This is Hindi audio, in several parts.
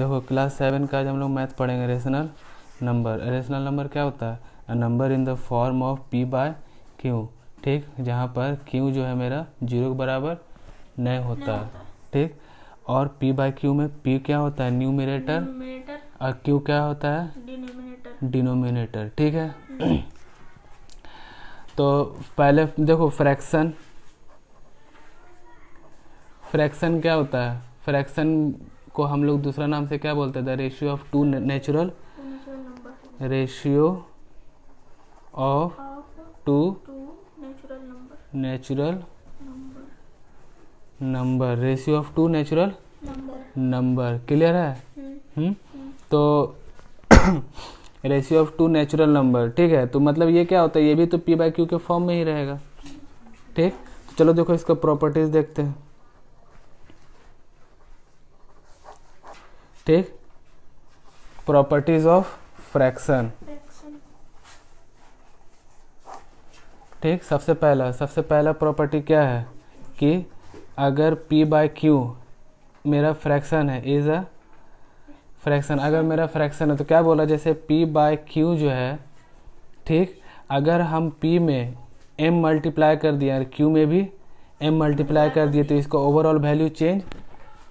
देखो क्लास 7 का आज हम लोग मैथ पढ़ेंगे रेशनल नंबर। रेशनल नंबर क्या होता है? A number in the form of P by Q, ठीक, जहाँ पर क्यू जो है मेरा 0 के बराबर नहीं होता है, ठीक। और पी बाय क्यू में पी क्या होता है? न्यूमरेटर, और क्यू क्या होता है? डिनोमिनेटर, ठीक है। तो पहले देखो फ्रैक्शन क्या होता है? फ्रैक्शन को हम लोग दूसरा नाम से क्या बोलते हैं? The ratio of two natural ratio of two natural number, ratio of two natural number, clear है? तो ratio of two natural number, ठीक है। तो मतलब ये क्या होता है? ये भी तो पी बाय क्यू के फॉर्म में ही रहेगा, ठीक। चलो देखो इसका प्रॉपर्टीज देखते हैं, ठीक। प्रॉपर्टीज ऑफ फ्रैक्शन, ठीक। सबसे पहला प्रॉपर्टी क्या है कि अगर p बाय क्यू मेरा फ्रैक्शन है, इज अ फ्रैक्शन। अगर मेरा फ्रैक्शन है तो क्या बोला? जैसे p बाय क्यू जो है, ठीक, अगर हम p में m मल्टीप्लाई कर दिया और q में भी m मल्टीप्लाई कर दिए तो इसका ओवरऑल वैल्यू चेंज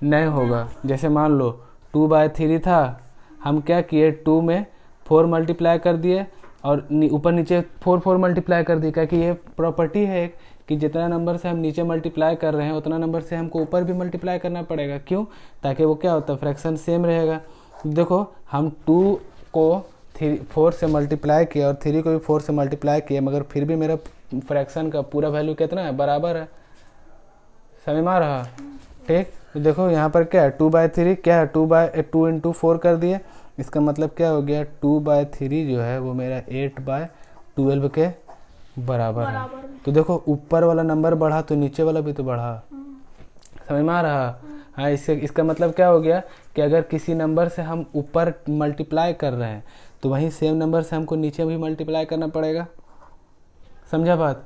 नहीं होगा। जैसे मान लो 2/3 था, हम क्या किए 2 में 4 मल्टीप्लाई कर दिए और ऊपर नीचे 4 मल्टीप्लाई कर दिए, क्योंकि ये प्रॉपर्टी है कि जितना नंबर से हम नीचे मल्टीप्लाई कर रहे हैं उतना नंबर से हमको ऊपर भी मल्टीप्लाई करना पड़ेगा। क्यों? ताकि वो क्या होता है, फ्रैक्शन सेम रहेगा। देखो हम 2 को 4 से मल्टीप्लाई किया और 3 को भी 4 से मल्टीप्लाई किया, मगर फिर भी मेरा फ्रैक्शन का पूरा वैल्यू कितना है? बराबर है। समझ में आ रहा? ठीक। तो देखो यहाँ पर क्या है, 2/3 क्या है, 2 इंटू 4 कर दिए। इसका मतलब क्या हो गया, 2/3 जो है वो मेरा 8/12 के बराबर है। तो देखो ऊपर वाला नंबर बढ़ा तो नीचे वाला भी तो बढ़ा। समझ में आ रहा? हाँ, इसका मतलब क्या हो गया कि अगर किसी नंबर से हम ऊपर मल्टीप्लाई कर रहे हैं तो वहीं सेम नंबर से हमको नीचे भी मल्टीप्लाई करना पड़ेगा। समझा बात?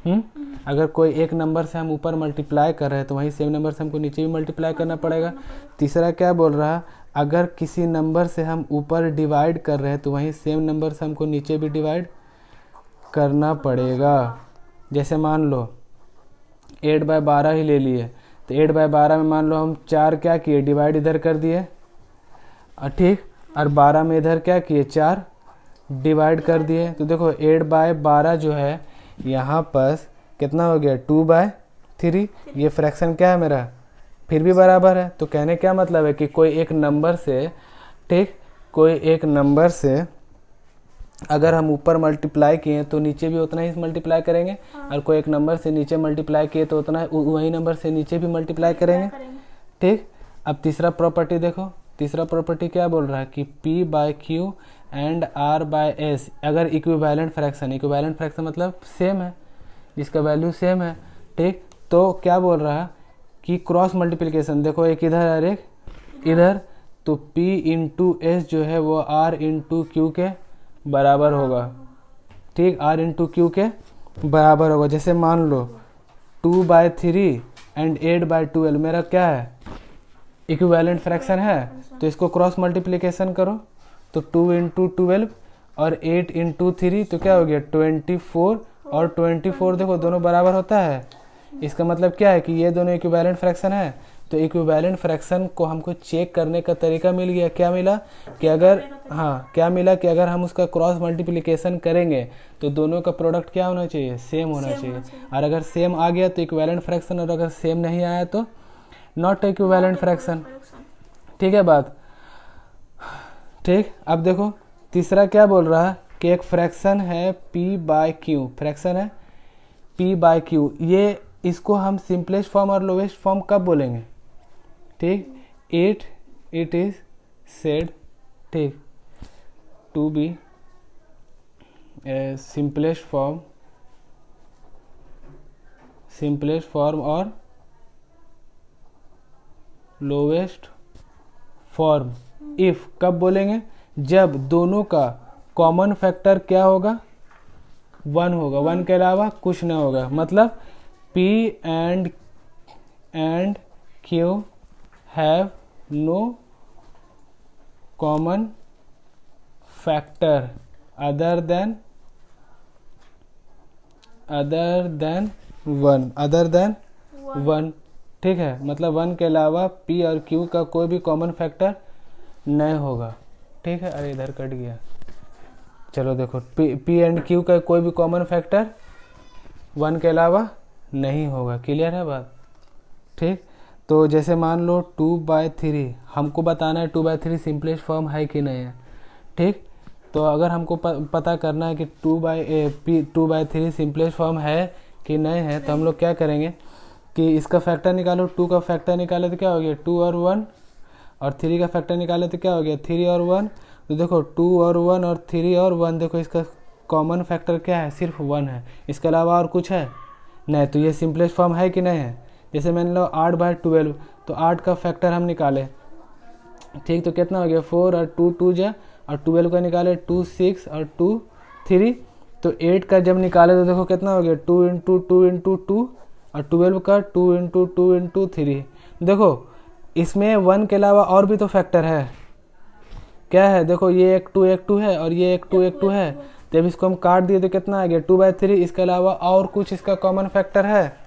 अगर कोई एक नंबर से हम ऊपर मल्टीप्लाई कर रहे हैं तो वहीं सेम नंबर से हमको नीचे भी मल्टीप्लाई करना पड़ेगा। तीसरा क्या बोल रहा है, अगर किसी नंबर से हम ऊपर डिवाइड कर रहे हैं तो वहीं सेम नंबर से हमको नीचे भी डिवाइड करना पड़ेगा। जैसे मान लो 8/12 ही ले लिए, तो 8/12 में मान लो हम 4 क्या किए, डिवाइड इधर कर दिए, ठीक, और 12 में इधर क्या किए, 4 डिवाइड कर दिए। तो देखो 8/12 जो है यहाँ पर कितना हो गया, 2/3। ये फ्रैक्शन क्या है मेरा, फिर भी बराबर है। तो कहने क्या मतलब है कि कोई एक नंबर से, ठीक, कोई एक नंबर से अगर हम ऊपर मल्टीप्लाई किए तो नीचे भी उतना ही मल्टीप्लाई करेंगे, और कोई एक नंबर से नीचे मल्टीप्लाई किए तो उतना वही नंबर से नीचे भी मल्टीप्लाई करेंगे, ठीक। अब तीसरा प्रॉपर्टी देखो, तीसरा प्रॉपर्टी क्या बोल रहा है कि p by Q and r by s अगर इक्विवेलेंट फ्रैक्शन मतलब सेम है, जिसका वैल्यू सेम है, ठीक। तो क्या बोल रहा है कि क्रॉस मल्टीप्लिकेशन, देखो एक इधर और एक इधर, तो p इंटू एस जो है वो r इंटू क्यू के बराबर होगा, ठीक, r इंटू क्यू के बराबर होगा। जैसे मान लो 2/3 एंड 8/12 मेरा क्या है, इक्विवेलेंट फ्रैक्शन है, तो इसको क्रॉस मल्टीप्लिकेशन करो तो 2 इंटू 12 और 8 इंटू 3 तो क्या हो गया 24, और 24 देखो दोनों बराबर होता है। इसका मतलब क्या है कि ये दोनों इक्विवेलेंट फ्रैक्शन है। तो इक्विवेलेंट फ्रैक्शन को हमको चेक करने का तरीका मिल गया। क्या मिला कि अगर, हाँ, क्या मिला कि अगर हम उसका क्रॉस मल्टीप्लिकेशन करेंगे तो दोनों का प्रोडक्ट क्या होना चाहिए, सेम होना चाहिए। और अगर सेम आ गया तो इक्विवेलेंट फ्रैक्शन, और अगर सेम नहीं आया तो नॉट इक्विवेलेंट फ्रैक्शन। ठीक है बात, ठीक। अब देखो तीसरा क्या बोल रहा है कि एक फ्रैक्शन है p बाय क्यू, फ्रैक्शन है p बाय क्यू। ये इसको हम सिंपलेस्ट फॉर्म और लोवेस्ट फॉर्म कब बोलेंगे, ठीक, इट इज सेड, ठीक, टू बी सिंपलेस्ट फॉर्म और लोवेस्ट फॉर्म इफ, कब बोलेंगे, जब दोनों का कॉमन फैक्टर क्या होगा, 1 होगा, 1 के अलावा कुछ नहीं होगा। मतलब P and Q have no common factor other than one. ठीक है, मतलब 1 के अलावा P और Q का कोई भी कॉमन फैक्टर नहीं होगा। ठीक है, अरे इधर कट गया। चलो देखो, P एंड Q का कोई भी कॉमन फैक्टर 1 के अलावा नहीं होगा। क्लियर है बात? ठीक, तो जैसे मान लो 2/3, हमको बताना है 2/3 सिंपलेस्ट फॉर्म है कि नहीं है। ठीक, तो अगर हमको पता करना है कि 2/3 सिंपलेस्ट फॉर्म है कि नहीं है, तो हम लोग क्या करेंगे कि इसका फैक्टर निकालो। 2 का फैक्टर निकाले तो क्या हो गया 2 और 1, और 3 का फैक्टर निकाले तो क्या हो गया 3 और 1। तो देखो 2 और 1 और 3 और 1, देखो इसका कॉमन फैक्टर क्या है, सिर्फ 1 है। इसके अलावा और कुछ है नहीं, तो ये सिंपलेस्ट फॉर्म है कि नहीं है। जैसे मान लो 8/12, तो 8 का फैक्टर हम निकाले। ठीक, तो कितना हो गया 4 और 2 2 जा, और 12 का निकाले 2 6 और 2 3। तो 8 का जब निकाले तो देखो कितना हो गया 2 × 2 × 2, और 12 का 2 × 2 × 3। देखो इसमें 1 के अलावा और भी तो फैक्टर है। क्या है, देखो ये एक 2 है और ये एक 2 है। जब इसको हम काट दिए तो कितना आ गया 2/3। इसके अलावा और कुछ इसका कॉमन फैक्टर है,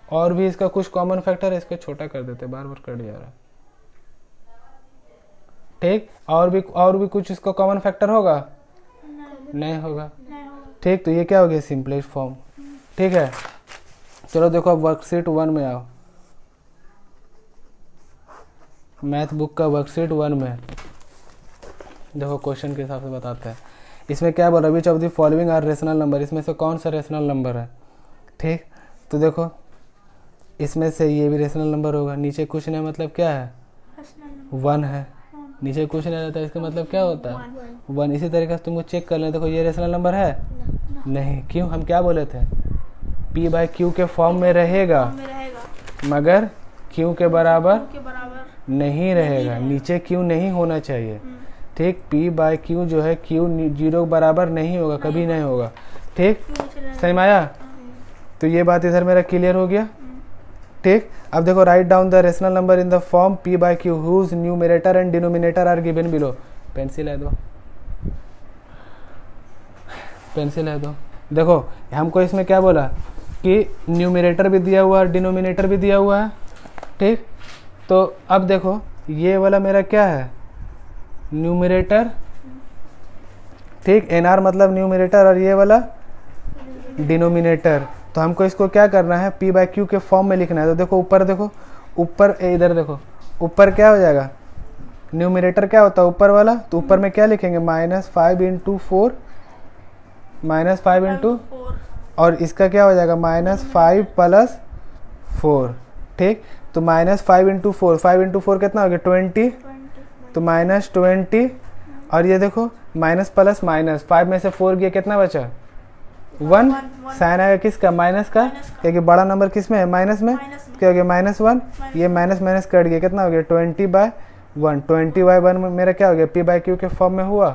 और भी इसका कुछ कॉमन फैक्टर है। इसको छोटा कर देते, बार बार कट जा रहा है। ठीक, और भी कुछ इसका कॉमन फैक्टर होगा नहीं होगा। ठीक, तो ये क्या हो गया सिंपलेस्ट फॉर्म। ठीक है, चलो देखो अब वर्कशीट 1 में आओ। मैथ बुक का वर्कशीट 1 में देखो क्वेश्चन के हिसाब से बताते हैं। इसमें क्या बोल रहा है, which of the following are rational number, इसमें से कौन सा रेशनल नंबर है। ठीक, तो देखो इसमें से ये भी रेशनल नंबर होगा। नीचे कुछ नहीं मतलब क्या है 1 है, नीचे कुछ नहीं रहता इसका मतलब क्या होता है 1। इसी तरीके से तुमको चेक कर लें, देखो ये रेशनल नंबर है नहीं। क्यों, हम क्या बोले थे P/Q के फॉर्म में रहेगा मगर Q के बराबर नहीं रहेगा। नीचे Q नहीं होना चाहिए। ठीक, P/Q जो है Q 0 बराबर नहीं होगा, कभी नहीं होगा। ठीक, सही में आया? तो ये बात इधर मेरा क्लियर हो गया। ठीक, अब देखो write down the rational number in the form P/Q whose numerator and denominator are given below. Pencil है दो, पेंसिल है दो। देखो हमको इसमें क्या बोला कि न्यूमरेटर भी दिया हुआ है, डिनोमिनेटर भी दिया हुआ है। ठीक, तो अब देखो ये वाला मेरा क्या है न्यूमरेटर। ठीक, NR मतलब न्यूमरेटर, और ये वाला डिनोमिनेटर। तो हमको इसको क्या करना है P/Q के फॉर्म में लिखना है। तो देखो ऊपर, देखो ऊपर, इधर देखो ऊपर क्या हो जाएगा न्यूमरेटर क्या होता है ऊपर वाला। तो ऊपर में क्या लिखेंगे -5 × 4, -5 × और इसका क्या हो जाएगा -5 + 4। ठीक, तो -5 × 4, 5 × 4 कितना हो गया 20, तो -20। और ये देखो माइनस प्लस माइनस, 5 में से 4 गया कितना बचा 1। साइन आएगा किसका माइनस का, क्योंकि बड़ा नंबर किस में है माइनस में, क्या हो गया -1। ये माइनस माइनस कट गया कितना हो गया 20/1। 20/1 में मेरा क्या हो गया P/Q के फॉर्म में हुआ।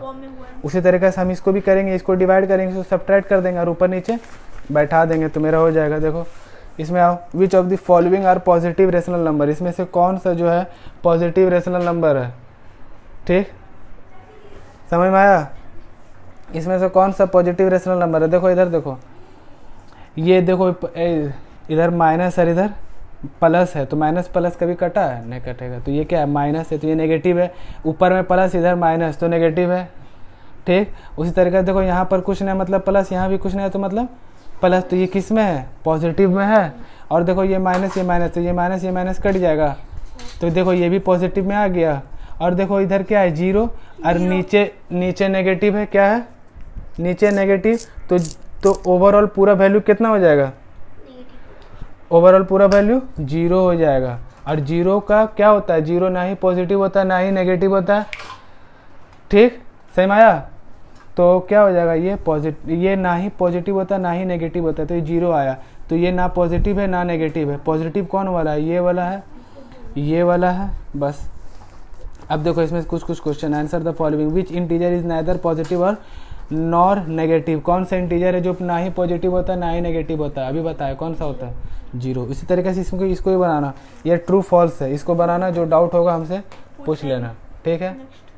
उसी तरीके से हम इसको भी करेंगे, इसको डिवाइड करेंगे, इसको सब्ट्रैक्ट कर देंगे और ऊपर नीचे बैठा देंगे तो मेरा हो जाएगा। देखो इसमें आओ, which of the following are positive rational number, इसमें से कौन सा जो है पॉजिटिव रेशनल नंबर है। ठीक, समझ में आया, इसमें से कौन सा पॉजिटिव रेशनल नंबर है। देखो इधर देखो, ये देखो इधर माइनस है, इधर प्लस है, तो माइनस प्लस कभी कटा है नहीं कटेगा। तो ये क्या है माइनस है तो ये नेगेटिव है, ऊपर में प्लस इधर माइनस तो नेगेटिव है। ठीक, उसी तरीके से देखो यहाँ पर कुछ नहीं मतलब प्लस, यहाँ भी कुछ नहीं है तो मतलब प्लस, तो ये किस में है पॉजिटिव में है। और देखो ये माइनस तो ये माइनस कट जाएगा, तो देखो ये भी पॉजिटिव में आ गया। और देखो इधर क्या है 0 और नीचे नेगेटिव है, क्या है नीचे नेगेटिव, तो ओवरऑल पूरा वैल्यू कितना हो जाएगा, ओवरऑल पूरा वैल्यू 0 हो जाएगा। और 0 का क्या होता है, 0 ना ही पॉजिटिव होता है ना ही नेगेटिव होता है। ठीक, सही में आया, तो क्या हो जाएगा ये ना ही पॉजिटिव होता है ना ही नेगेटिव होता है, तो ये 0 आया। तो ये ना पॉजिटिव है ना नेगेटिव है, पॉजिटिव कौन वाला है ये वाला है, ये वाला है बस। अब देखो इसमें कुछ question, answer the following, which integer is neither positive और नॉर नेगेटिव, कौन सा इंटीजर है जो ना ही पॉजिटिव होता है ना ही नेगेटिव होता है, अभी बताया कौन सा होता है 0। इसी तरीके से इसको ही बनाना, ये ट्रू फॉल्स है, इसको बनाना, जो डाउट होगा हमसे पूछ लेना। ठीक है। नेक्स्ट